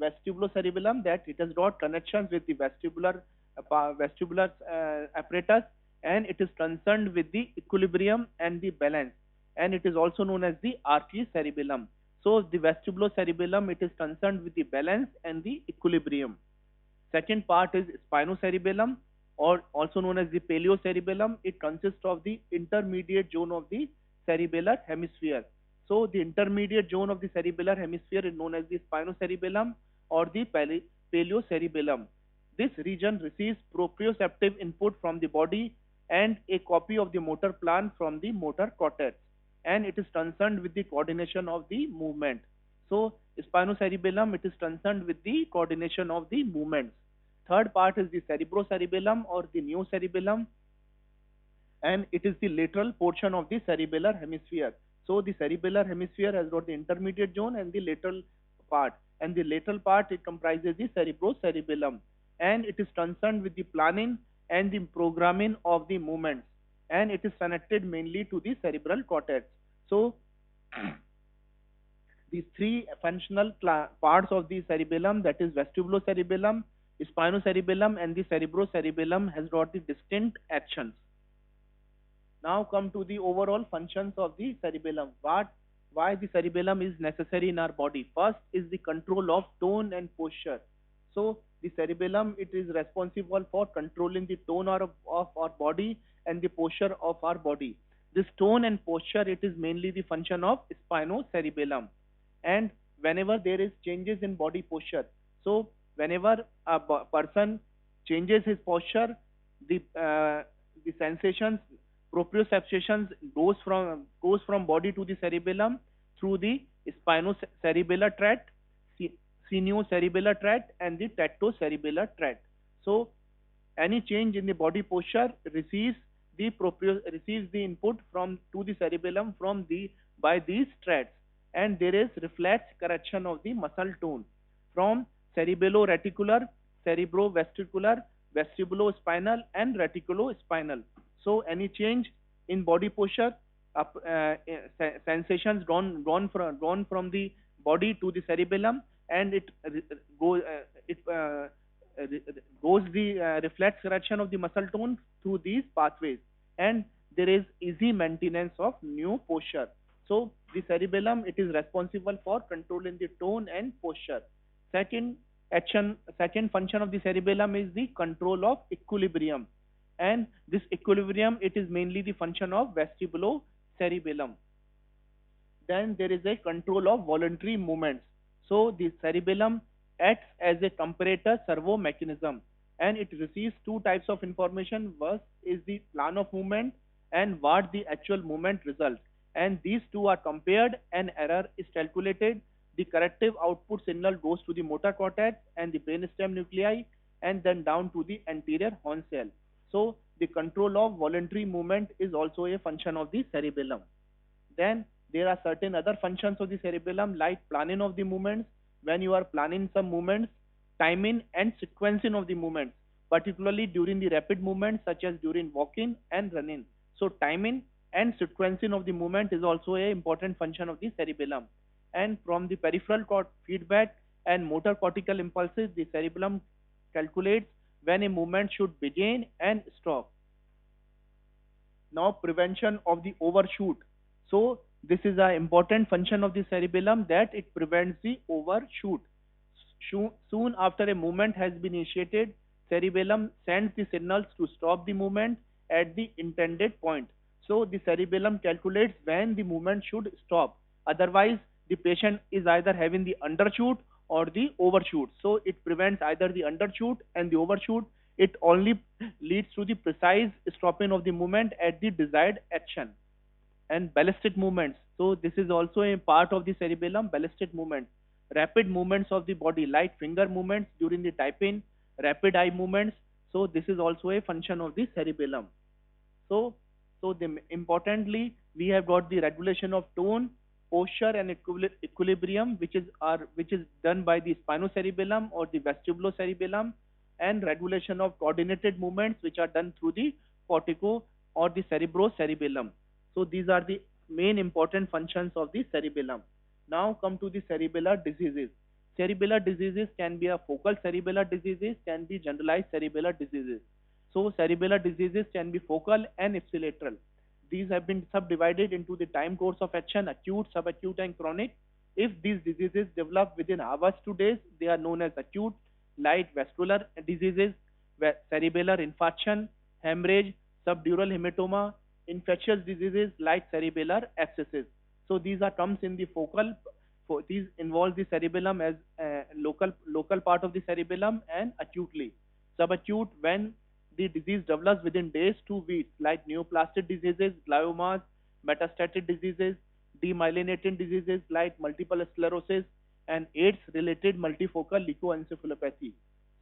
vestibulocerebellum, that it has got connections with the vestibular apparatus, and it is concerned with the equilibrium and the balance, and it is also known as the archicerebellum. So the vestibulocerebellum, it is concerned with the balance and the equilibrium. Second part is spinocerebellum, or also known as the paleocerebellum. It consists of the intermediate zone of the cerebellar hemisphere. So the intermediate zone of the cerebellar hemisphere is known as the spinocerebellum or the paleocerebellum. This region receives proprioceptive input from the body and a copy of the motor plan from the motor cortex, and it is concerned with the coordination of the movement. So spinocerebellum, it is concerned with the coordination of the movements. Third part is the cerebrocerebellum or the neocerebellum, and it is the lateral portion of the cerebellar hemisphere. So the cerebellar hemisphere has got the intermediate zone and the lateral part, and the lateral part, it comprises the cerebrocerebellum, and it is concerned with the planning and the programming of the movements, and it is connected mainly to the cerebral cortex. So these three functional parts of the cerebellum, that is vestibulocerebellum, spinocerebellum, and the cerebrocerebellum, has got the distinct actions. Now come to the overall functions of the cerebellum. Why the cerebellum is necessary in our body? First is the control of tone and posture. So the cerebellum, it is responsible for controlling the tone of our body and the posture of our body. This tone and posture, it is mainly the function of spinocerebellum. And whenever there is changes in body posture, so whenever a person changes his posture, the sensations, proprioceptions goes from body to the cerebellum through the spinocerebellar tract, sinuocerebellar tract, and the tactocerebellar tract. So any change in the body posture receives the input from to the cerebellum by these tracts, and there is reflex correction of the muscle tone from cerebelloreticular, cerebrovestibular, vestibulospinal, and reticulospinal. So any change in body posture, sensations gone from the body to the cerebellum, and it goes the reflex correction of the muscle tone through these pathways, and there is easy maintenance of new posture. So the cerebellum, it is responsible for controlling the tone and posture. Second function of the cerebellum is the control of equilibrium, and this equilibrium, it is mainly the function of vestibulocerebellum. Then there is a control of voluntary movements. So the cerebellum acts as a comparator servo mechanism, and it receives two types of information. First is the plan of movement and what the actual movement results, and these two are compared, and error is calculated. The corrective output signal goes to the motor cortex and the brainstem nuclei, and then down to the anterior horn cell. So the control of voluntary movement is also a function of the cerebellum. Then there are certain other functions of the cerebellum, like planning of the movements. When you are planning some movements, timing and sequencing of the movements, particularly during the rapid movements such as during walking and running. So timing and sequencing of the movement is also a important function of the cerebellum. And from the peripheral feedback and motor cortical impulses, the cerebellum calculates when a movement should begin and stop. Now prevention of the overshoot. So this is an important function of the cerebellum, that it prevents the overshoot. Soon after a movement has been initiated, cerebellum sends the signals to stop the movement at the intended point. So the cerebellum calculates when the movement should stop. Otherwise, the patient is either having the undershoot or the overshoot. So it prevents either the undershoot and the overshoot. It only leads to the precise stopping of the movement at the desired action. And ballistic movements. So this is also a part of the cerebellum, ballistic movements. Rapid movements of the body, like finger movements during the typing, rapid eye movements. So this is also a function of the cerebellum. So importantly, we have got the regulation of tone, posture, and equilibrium, which is done by the spinocerebellum or the vestibulocerebellum, and regulation of coordinated movements, which are done through the cortico or the cerebrocerebellum. So these are the main important functions of the cerebellum. Now come to the cerebellar diseases. Cerebellar diseases can be a focal cerebellar diseases, can be generalized cerebellar diseases. So cerebellar diseases can be focal and ipsilateral. These have been subdivided into the time course of action, acute, subacute, and chronic. If these diseases develop within hours to days, they are known as acute. Light vascular diseases, cerebellar infarction, hemorrhage, subdural hematoma, infectious diseases like cerebellar abscesses. So these are terms in the focal. These involve the cerebellum as local part of the cerebellum, and acutely. Subacute, when the disease develops within days to weeks, like neoplastic diseases, gliomas, metastatic diseases, demyelinating diseases like multiple sclerosis, and AIDS-related multifocal leukoencephalopathy.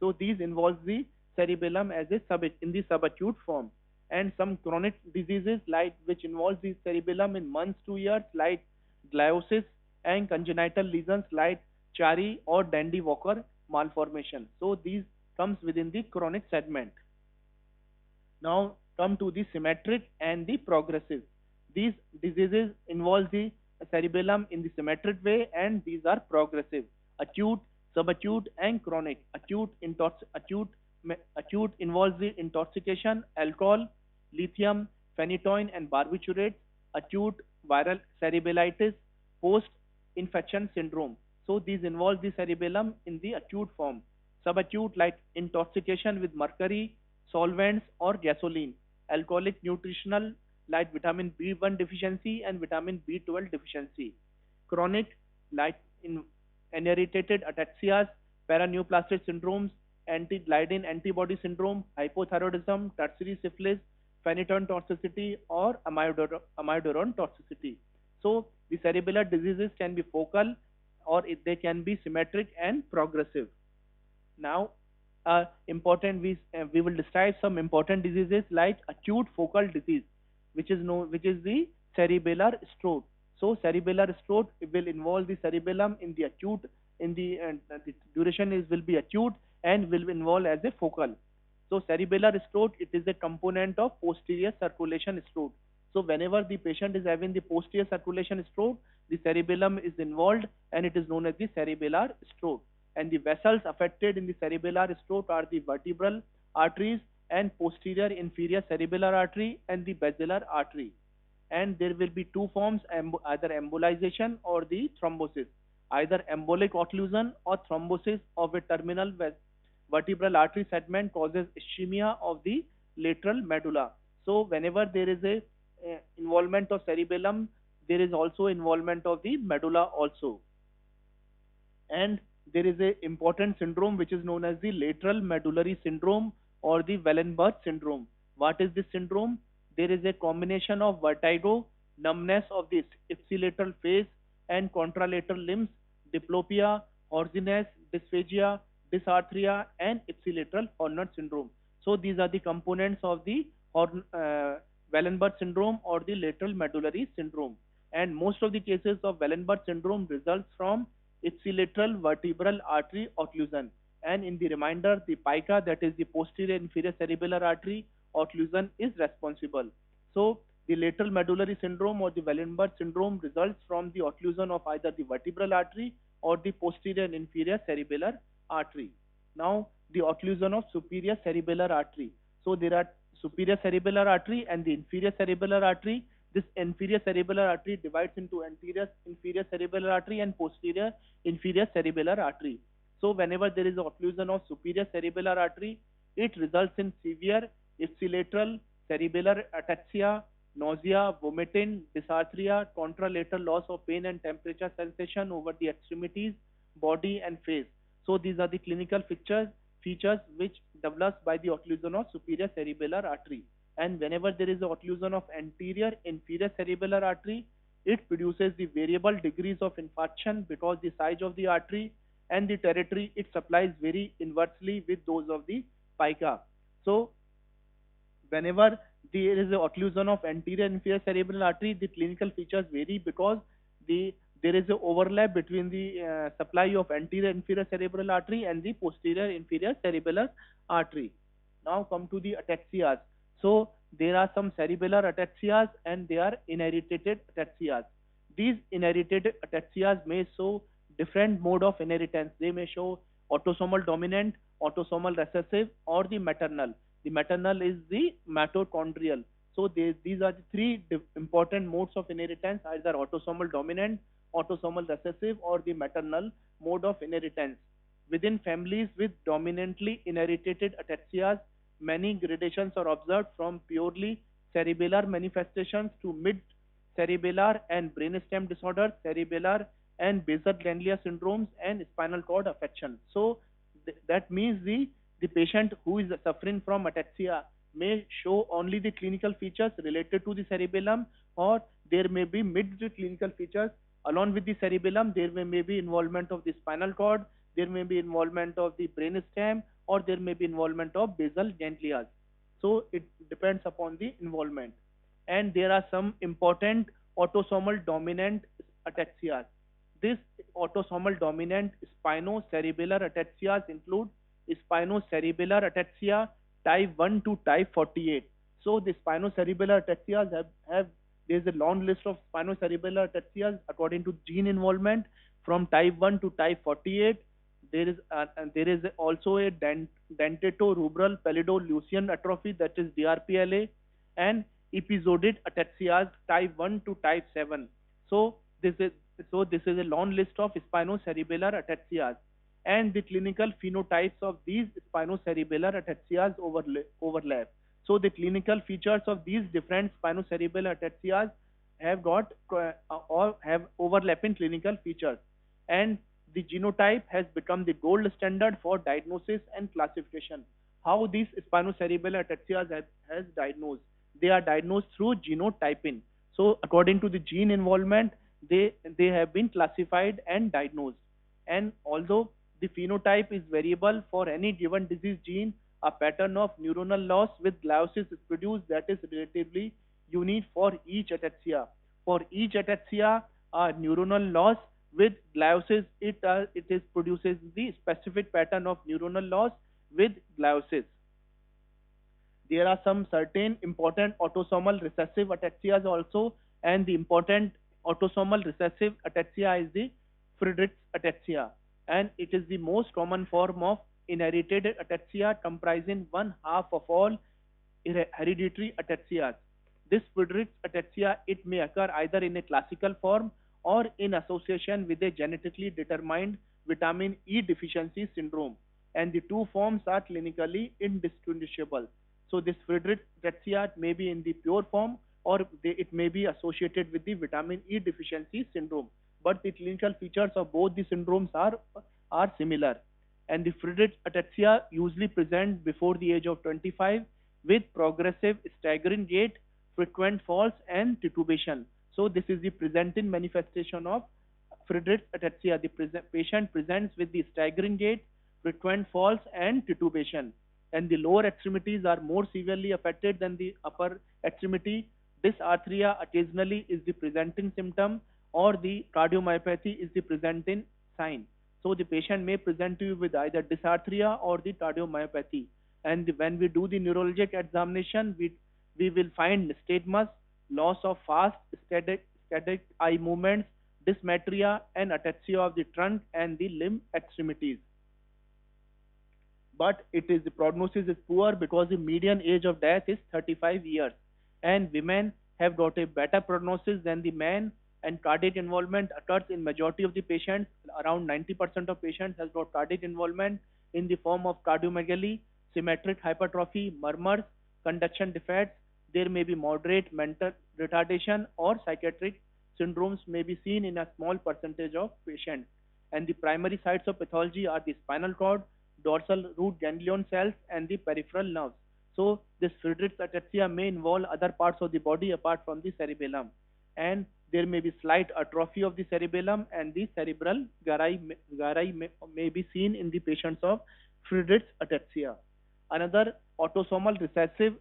So these involve the cerebellum as a in the subacute form. And some chronic diseases like which involve the cerebellum in months to years, like gliosis, and congenital lesions like Chiari or Dandy-Walker malformation. So these comes within the chronic segment. Now come to the symmetric and the progressive. These diseases involve the cerebellum in the symmetric way, and these are progressive: acute, subacute, and chronic. Acute involves the intoxication, alcohol, lithium, phenytoin, and barbiturates. Acute viral cerebellitis, post-infection syndrome. So these involve the cerebellum in the acute form. Subacute, like intoxication with mercury, solvents, or gasoline. Alcoholic nutritional, like vitamin B1 deficiency and vitamin B12 deficiency. Chronic, like in inherited ataxias, paraneoplastic syndromes, anti-gliadin antibody syndrome, hypothyroidism, tertiary syphilis, phenytoin toxicity, or amiodarone toxicity. So the cerebellar diseases can be focal, or they can be symmetric and progressive. Now, we will describe some important diseases like acute focal disease, which is the cerebellar stroke. So cerebellar stroke will involve the cerebellum in the acute, the duration is will be acute and will involve as a focal. So cerebellar stroke, it is a component of posterior circulation stroke. So whenever the patient is having the posterior circulation stroke, the cerebellum is involved, and it is known as the cerebellar stroke. And the vessels affected in the cerebellar stroke are the vertebral arteries and posterior inferior cerebellar artery and the basilar artery. And there will be two forms, either embolization or the thrombosis. Either embolic occlusion or thrombosis of a terminal vertebral artery segment causes ischemia of the lateral medulla. So whenever there is a involvement of cerebellum, there is also involvement of the medulla also. And there is a important syndrome which is known as the lateral medullary syndrome or the Wallenberg syndrome. What is this syndrome? There is a combination of vertigo, numbness of the ipsilateral face and contralateral limbs, diplopia, hoarseness, dysphagia, dysarthria, and ipsilateral Horner syndrome. So these are the components of the Wallenberg syndrome or the lateral medullary syndrome. And most of the cases of Wallenberg syndrome results from ipsilateral vertebral artery occlusion. And in the remainder, the pica, that is the posterior inferior cerebellar artery occlusion, is responsible. So the lateral medullary syndrome or the Wallenberg syndrome results from the occlusion of either the vertebral artery or the posterior and inferior cerebellar artery. Now the occlusion of superior cerebellar artery. So there are superior cerebellar artery and the inferior cerebellar artery. This inferior cerebellar artery divides into anterior inferior cerebellar artery and posterior inferior cerebellar artery. So whenever there is occlusion of superior cerebellar artery, it results in severe ipsilateral cerebellar ataxia, nausea, vomiting, dysarthria, contralateral loss of pain and temperature sensation over the extremities, body, and face. So these are the clinical features which develops by the occlusion of superior cerebellar artery. And whenever there is a occlusion of anterior inferior cerebellar artery, it produces the variable degrees of infarction because the size of the artery and the territory it supplies vary inversely with those of the pica. So whenever there is a occlusion of anterior inferior cerebral artery, the clinical features vary because there is a overlap between the supply of anterior inferior cerebral artery and the posterior inferior cerebellar artery. Now come to the ataxias. So there are some cerebellar ataxias and they are inherited ataxias. These inherited ataxias may show different mode of inheritance. They may show autosomal dominant, autosomal recessive, or the maternal. The maternal is the mitochondrial. So these are the three important modes of inheritance, either autosomal dominant, autosomal recessive, or the maternal mode of inheritance. Within families with dominantly inherited ataxias, many gradations are observed from purely cerebellar manifestations to mid-cerebellar and brainstem disorders, cerebellar and basal ganglia syndromes, and spinal cord affection. So that means the patient who is suffering from ataxia may show only the clinical features related to the cerebellum, or there may be mixed clinical features along with the cerebellum. There may be involvement of the spinal cord, there may be involvement of the brainstem, or there may be involvement of basal ganglia. So it depends upon the involvement. And there are some important autosomal dominant ataxias. This autosomal dominant spinocerebellar ataxias include spinocerebellar ataxia type 1 to type 48. So the spinocerebellar ataxias have there is a long list of spinocerebellar ataxias according to gene involvement from type 1 to type 48. There is also a dentatorubral pallidoluysian atrophy, that is DRPLA, and episodic ataxias type 1 to type 7. So this is this is a long list of spinocerebellar ataxias, and the clinical phenotypes of these spinocerebellar ataxias overlap. So the clinical features of these different spinocerebellar ataxias have got or have overlapping clinical features, and the genotype has become the gold standard for diagnosis and classification. How these spinocerebellar ataxias has diagnosed? They are diagnosed through genotyping. So according to the gene involvement, they have been classified and diagnosed. And although the phenotype is variable for any given disease gene, a pattern of neuronal loss with gliosis is produced that is relatively unique for each ataxia. For each ataxia, a neuronal loss with gliosis, it is produces the specific pattern of neuronal loss with gliosis. There are some certain important autosomal recessive ataxias also, and the important autosomal recessive ataxia is the Friedreich's ataxia, and it is the most common form of inherited ataxia, comprising one half of all hereditary ataxias. This Friedreich's ataxia, it may occur either in a classical form or in association with a genetically determined vitamin E deficiency syndrome, and the two forms are clinically indistinguishable. So this Friedreich's ataxia may be in the pure form, or it may be associated with the vitamin E deficiency syndrome. But the clinical features of both the syndromes are similar. And the Friedreich's ataxia usually present before the age of 25 with progressive staggering gait, frequent falls, and titubation. So this is the presenting manifestation of Friedreich's ataxia. The patient presents with the staggering gait, frequent falls, and titubation, and the lower extremities are more severely affected than the upper extremity. Dysarthria occasionally is the presenting symptom, or the cardiomyopathy is the presenting sign. So the patient may present to you with either dysarthria or the cardiomyopathy. And when we do the neurologic examination, we will find nystagmus, loss of fast static eye movements, dysmetria, and ataxia of the trunk and the limb extremities. But the prognosis is poor because the median age of death is 35 years, and women have got a better prognosis than the men, and cardiac involvement occurs in majority of the patients. Around 90% of patients has got cardiac involvement in the form of cardiomegaly, symmetric hypertrophy, murmurs, conduction defects. There may be moderate mental retardation, or psychiatric syndromes may be seen in a small percentage of patients. And the primary sites of pathology are the spinal cord, dorsal root ganglion cells, and the peripheral nerves. So this Friedreich's ataxia may involve other parts of the body apart from the cerebellum, and there may be slight atrophy of the cerebellum, and the cerebral gyri may be seen in the patients of Friedreich's ataxia. Another autosomal recessive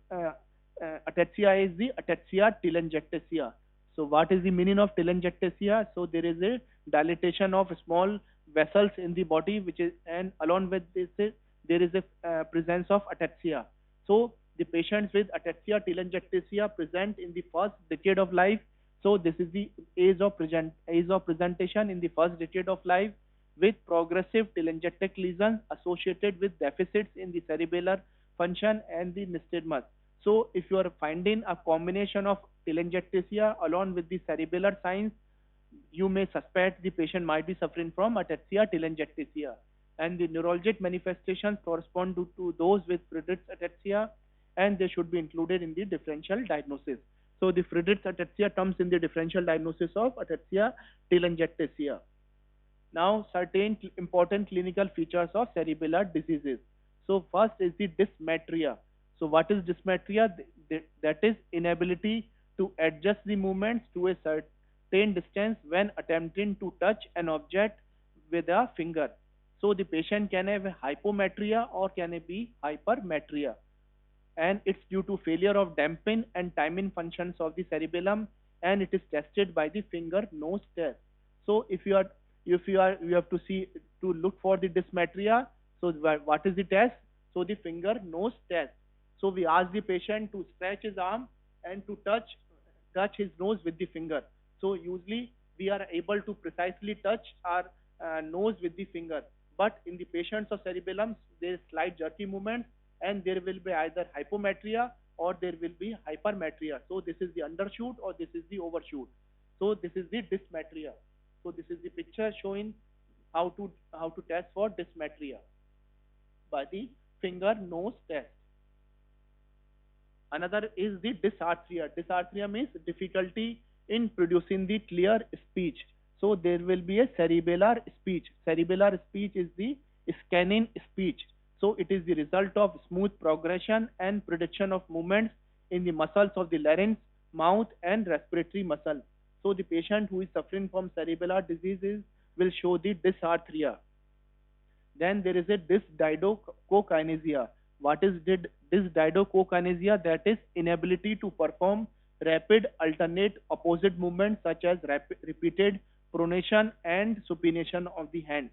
ataxia is the ataxia telangiectasia. So what is the meaning of telangiectasia? So there is a dilatation of small vessels in the body, which is, and along with this there is a presence of ataxia. So the patients with ataxia telangiectasia present in the first decade of life. So this is the age of presentation in the first decade of life with progressive telangiectatic lesions associated with deficits in the cerebellar function and the nystagmus. So if you are finding a combination of telangiectasia along with the cerebellar signs, you may suspect the patient might be suffering from ataxia telangiectasia. And the neurologic manifestations correspond to those with Friedreich's ataxia, and they should be included in the differential diagnosis. So the Friedreich's ataxia comes in the differential diagnosis of ataxia telangiectasia. Now, certain important clinical features of cerebellar diseases. So, first is the dysmetria. So, what is dysmetria? That is inability to adjust the movements to a certain distance when attempting to touch an object with a finger. So, the patient can have hypometria or can be hypermetria, and it's due to failure of damping and timing functions of the cerebellum, and it is tested by the finger nose test. So if you have to see to look for the dysmetria, so what is the test? So the finger nose test. So we ask the patient to stretch his arm and to touch his nose with the finger. So usually we are able to precisely touch our nose with the finger, but in the patients of cerebellum there is slight jerky movement, and there will be either hypometria or there will be hypermetria. So this is the undershoot or this is the overshoot. So this is the dysmetria. So this is the picture showing how to test for dysmetria by the finger nose test. Another is the dysarthria. Dysarthria means difficulty in producing the clear speech. So there will be a cerebellar speech. Cerebellar speech is the scanning speech. So it is the result of smooth progression and prediction of movements in the muscles of the larynx, mouth, and respiratory muscle. So the patient who is suffering from cerebellar diseases will show the dysarthria. Then there is a dysdiadochokinesia. What is dysdiadochokinesia? That is inability to perform rapid alternate opposite movements such as repeated pronation and supination of the hand.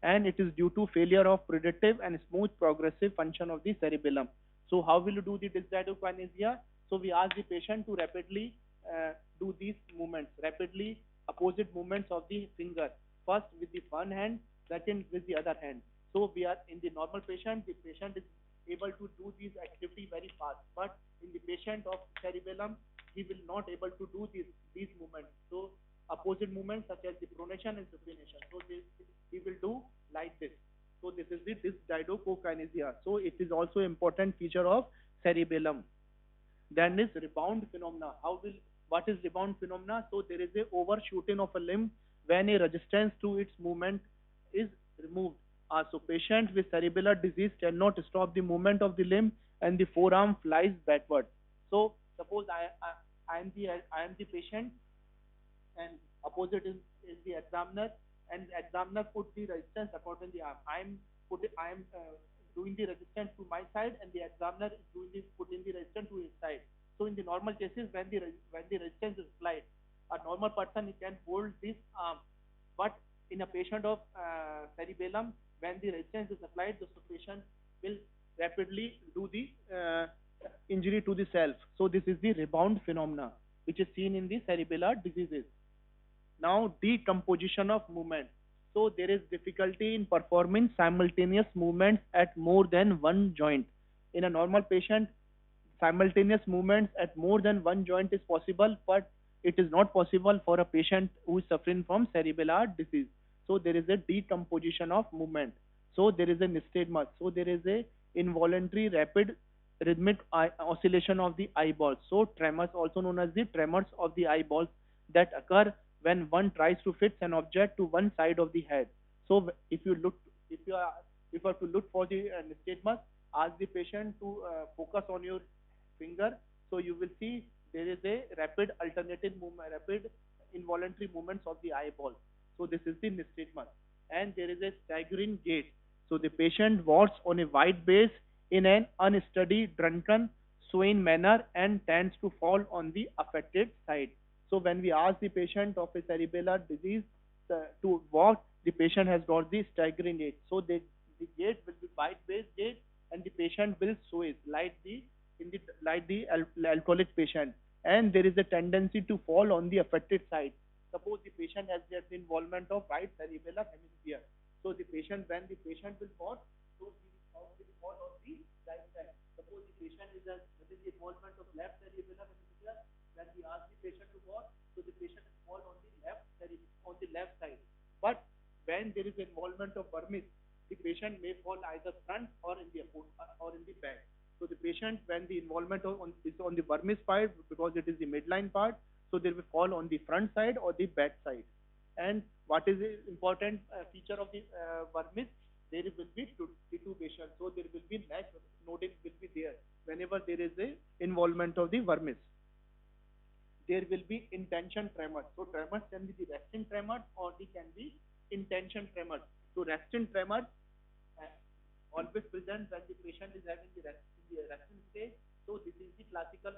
And it is due to failure of predictive and smooth progressive function of the cerebellum. So how will you do the dysdiadochokinesia? So we ask the patient to rapidly do these movements, rapidly opposite movements of the finger. First with the one hand, second with the other hand. So we are in the normal patient, the patient is able to do these activity very fast. But in the patient of cerebellum, he will not able to do these movements. So opposite movements such as the pronation and supination. So he will do like this. So this is the dysdiadochokinesia. So it is also important feature of cerebellum. Then is rebound phenomena. What is rebound phenomena? So there is a overshooting of a limb when a resistance to its movement is removed. So patient with cerebellar disease cannot stop the movement of the limb and the forearm flies backward. So suppose I am the patient and opposite is the examiner, and the examiner put the resistance according to the arm. I am doing the resistance to my side, and the examiner is putting the resistance to his side. So in the normal cases, when the resistance is applied, a normal person can hold this arm, but in a patient of cerebellum, when the resistance is applied, the patient will rapidly do the injury to the self. So this is the rebound phenomena, which is seen in the cerebellar diseases. Now, decomposition of movement. So there is difficulty in performing simultaneous movements at more than one joint. In a normal patient, simultaneous movements at more than one joint is possible, but it is not possible for a patient who is suffering from cerebellar disease. So there is a decomposition of movement. So there is a nystagmus. So there is a involuntary rapid rhythmic oscillation of the eyeballs. So tremors, also known as the tremors of the eyeballs, that occur when one tries to fix an object to one side of the head. So if you are to look for the nystagmus, ask the patient to focus on your finger. So you will see there is a rapid alternating movement, rapid involuntary movements of the eyeball. So this is the nystagmus, and there is a staggering gait. So the patient walks on a wide base in an unsteady, drunken, swaying manner and tends to fall on the affected side. So when we ask the patient of a cerebellar disease to walk, the patient has got the staggering gait. So the gait will be wide-based gait, and the patient will sway like the alcoholic patient. and there is a tendency to fall on the affected side. Suppose the patient has the involvement of right cerebellar hemisphere. So the patient, when the patient will fall, so he will fall on the right side. Suppose the patient is within the involvement of left cerebellar hemisphere, when we ask the patient to fall, so the patient will fall on the left side. But when there is involvement of vermis, the patient may fall either front or in the back. So the patient, when the involvement is on the vermis part, because it is the midline part, so they will fall on the front side or the back side. And what is the important feature of the vermis? There will be titubation. So there will be neck noding will be there whenever there is a involvement of the vermis. There will be intention tremors. So tremors can be the resting tremors or they can be intention tremors. So resting tremors uh, always present when the patient is having in the resting stage. So this is the classical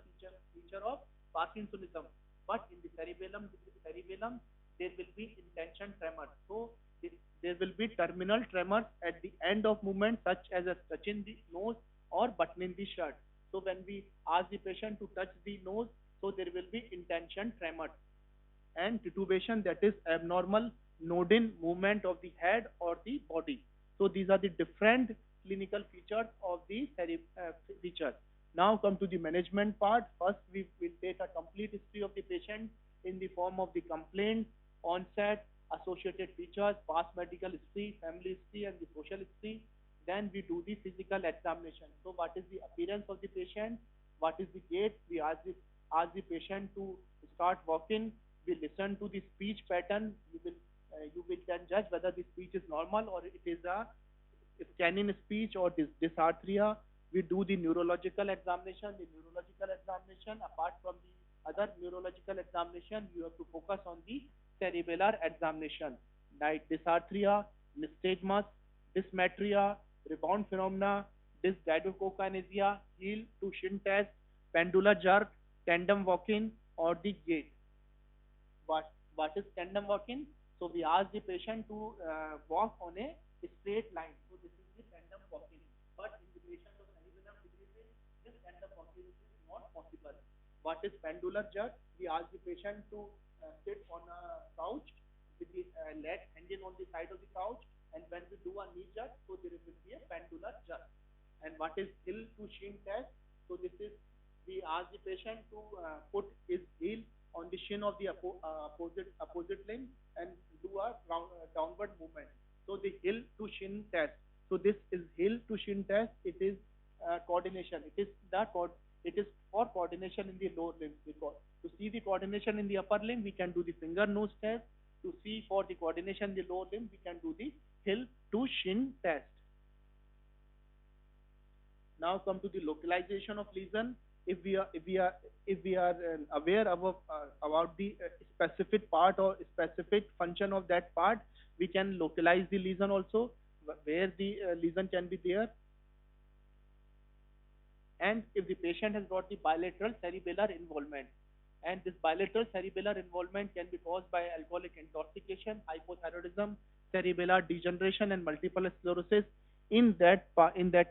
feature of Parkinsonism. But in the cerebellum, there will be intention tremors. So there will be terminal tremors at the end of movement, such as a touching the nose or buttoning the shirt. So when we ask the patient to touch the nose, so there will be intention tremors and titubation, that is abnormal noding movement of the head or the body. So these are the different clinical features of the features. Now come to the management part. First, we will take a complete history of the patient in the form of the complaint, onset, associated features, past medical history, family history, and the social history. Then we do the physical examination. So what is the appearance of the patient? What is the gait? We ask the patient to start walking. We listen to the speech pattern. You will then judge whether the speech is normal or it is a scanning speech or dysarthria. We do the neurological examination. The neurological examination, apart from the other neurological examination, you have to focus on the cerebellar examination, like dysarthria, nystagmus, dysmetria, rebound phenomena, dysdiadochokinesia, heel to shin test, pendular jerk, tandem walking, or the gait. What is tandem walking? So we ask the patient to walk on a straight line. So this is the tandem walking. But in the patient of cerebellum disease, this tandem walking is not possible. What is pendular jerk? We ask the patient to sit on a couch with the leg hanging on the side of the couch, and when we do a knee jerk, so there will be a pendular jerk. And what is heel to shin test? So this is, we ask the patient to put his heel on the shin of the opposite limb and do a downward movement. So the heel to shin test. So this is heel to shin test. It is coordination. It is for coordination in the lower limbs. Because to see the coordination in the upper limb, we can do the finger nose test. To see for the coordination in the lower limb, we can do the heel to shin test. Now come to the localization of lesion. If we are aware about the specific part or specific function of that part, we can localize the lesion also, where the lesion can be there. And if the patient has got the bilateral cerebellar involvement, and this bilateral cerebellar involvement can be caused by alcoholic intoxication, hypothyroidism, cerebellar degeneration, and multiple sclerosis. In that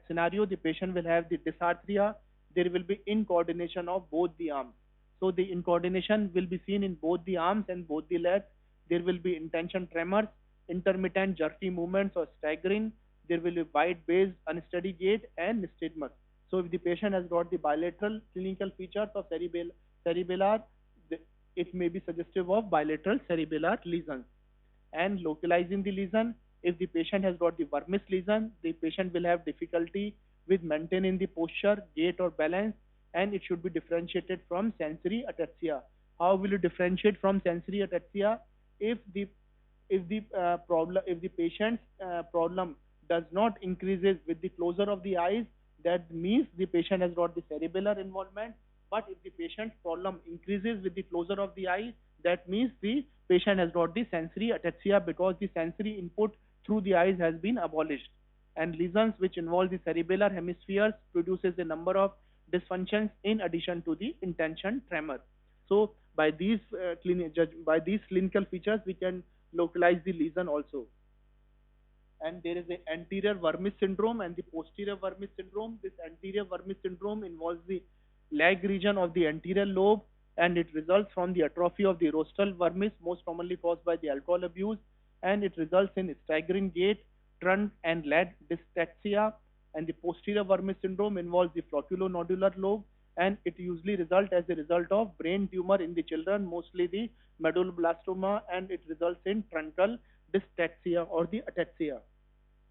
scenario, the patient will have the dysarthria. There will be incoordination of both the arms. So the incoordination will be seen in both the arms and both the legs. There will be intention tremors, intermittent jerky movements or staggering. There will be wide-based unsteady gait and nystagmus. So if the patient has got the bilateral clinical features of cerebellar, it may be suggestive of bilateral cerebellar lesions. And localizing the lesion, if the patient has got the vermis lesion, the patient will have difficulty with maintaining the posture, gait or balance, and it should be differentiated from sensory ataxia. How will you differentiate from sensory ataxia? If the if the patient's problem does not increases with the closure of the eyes, that means the patient has got the cerebellar involvement. But if the patient's problem increases with the closure of the eye, that means the patient has got the sensory ataxia, because the sensory input through the eyes has been abolished. And lesions which involve the cerebellar hemispheres produces a number of dysfunctions in addition to the intention tremor. So by these clinical features, we can localize the lesion also. And there is the anterior vermis syndrome and the posterior vermis syndrome. This anterior vermis syndrome involves the leg region of the anterior lobe, and it results from the atrophy of the rostral vermis, most commonly caused by the alcohol abuse, and it results in staggering gait, trunk and leg dystaxia, and the posterior vermis syndrome involves the flocculonodular lobe, and it usually results as a result of brain tumor in the children, mostly the medulloblastoma, and it results in truncal dystaxia or the ataxia.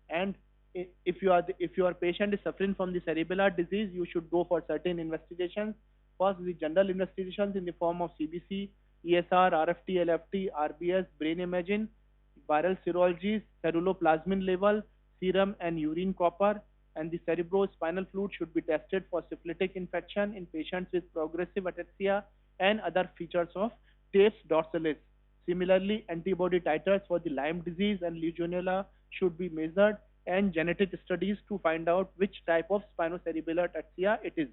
And if if your patient is suffering from the cerebellar disease, you should go for certain investigations. First, the general investigations in the form of CBC, ESR, RFT, LFT, RBS, brain imaging, viral serologies, ceruloplasmin level, serum and urine copper, and the cerebrospinal fluid should be tested for syphilitic infection in patients with progressive ataxia and other features of Tape's dorsalis. Similarly, antibody titers for the Lyme disease and Legionella should be measured, and genetic studies to find out which type of spinocerebellar ataxia it is.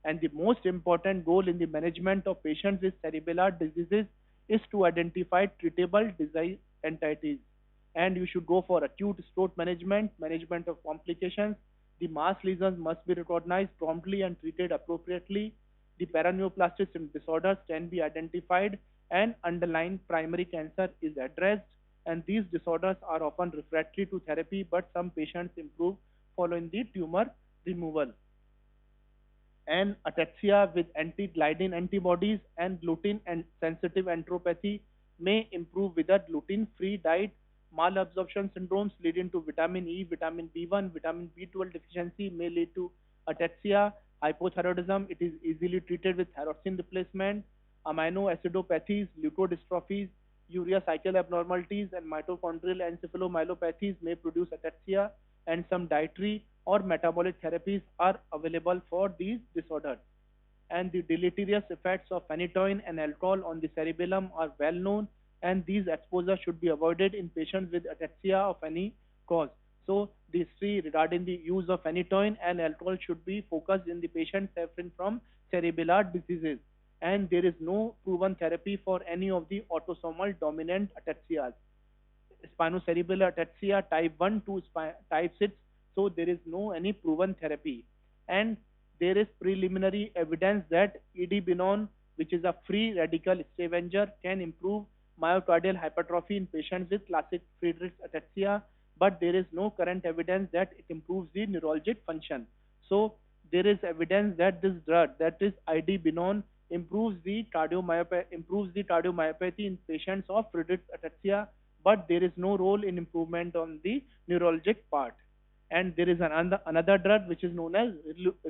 And the most important goal in the management of patients with cerebellar diseases is to identify treatable disease entities. And you should go for acute stroke management, management of complications. The mass lesions must be recognized promptly and treated appropriately. The paraneoplastic disorders can be identified and underlying primary cancer is addressed. And these disorders are often refractory to therapy, but some patients improve following the tumor removal. And ataxia with anti-gliadin antibodies and gluten and sensitive enteropathy may improve with a gluten-free diet. Malabsorption syndromes leading to vitamin E, vitamin B1, vitamin B12 deficiency may lead to ataxia. Hypothyroidism, it is easily treated with thyroxine replacement. Amino acidopathies, leukodystrophies, urea cycle abnormalities, and mitochondrial encephalomyelopathies may produce ataxia, and some dietary or metabolic therapies are available for these disorders. And the deleterious effects of phenytoin and alcohol on the cerebellum are well known, and these exposures should be avoided in patients with ataxia of any cause. So the history regarding the use of phenytoin and alcohol should be focused in the patients suffering from cerebellar diseases. And there is no proven therapy for any of the autosomal dominant ataxias. Spinocerebellar ataxia type 1 to type 6, so there is no any proven therapy. And there is preliminary evidence that edbinon, which is a free radical scavenger, can improve myocardial hypertrophy in patients with classic Friedreich's ataxia, but there is no current evidence that it improves the neurologic function. So there is evidence that this drug, that is idbinon, improves the cardiomyopathy in patients of Friedreich's ataxia, but there is no role in improvement on the neurologic part. And there is another drug which is known as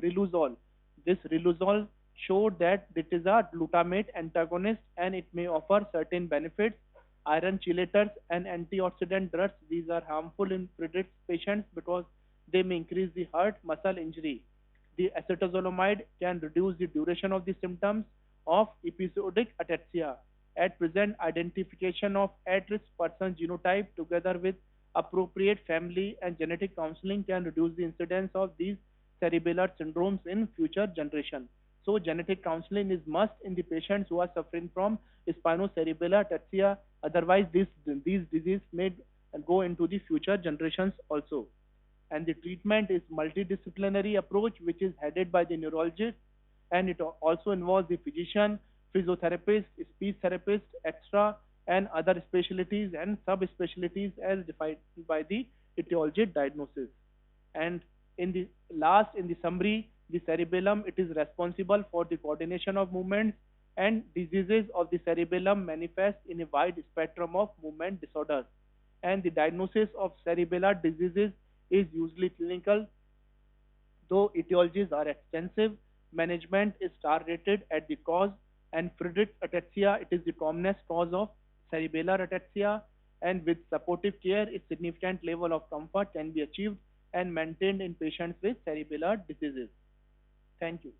riluzole. This riluzole showed that it is a glutamate antagonist and it may offer certain benefits. Iron chelators and antioxidant drugs, these are harmful in Friedreich's patients because they may increase the heart muscle injury. The acetazolamide can reduce the duration of the symptoms of episodic ataxia. At present, identification of at-risk person genotype together with appropriate family and genetic counseling can reduce the incidence of these cerebellar syndromes in future generations. So genetic counseling is must in the patients who are suffering from spinocerebellar ataxia. Otherwise, these diseases may go into the future generations also. And the treatment is multidisciplinary approach, which is headed by the neurologist, and it also involves the physician, physiotherapist, speech therapist, extra, and other specialties and subspecialties as defined by the etiology diagnosis. And in the summary, the cerebellum, it is responsible for the coordination of movements, and diseases of the cerebellum manifest in a wide spectrum of movement disorders. And the diagnosis of cerebellar diseases is usually clinical, though etiologies are extensive. Management is targeted at the cause, and Friedreich's ataxia, it is the commonest cause of cerebellar ataxia, and with supportive care, a significant level of comfort can be achieved and maintained in patients with cerebellar diseases. Thank you.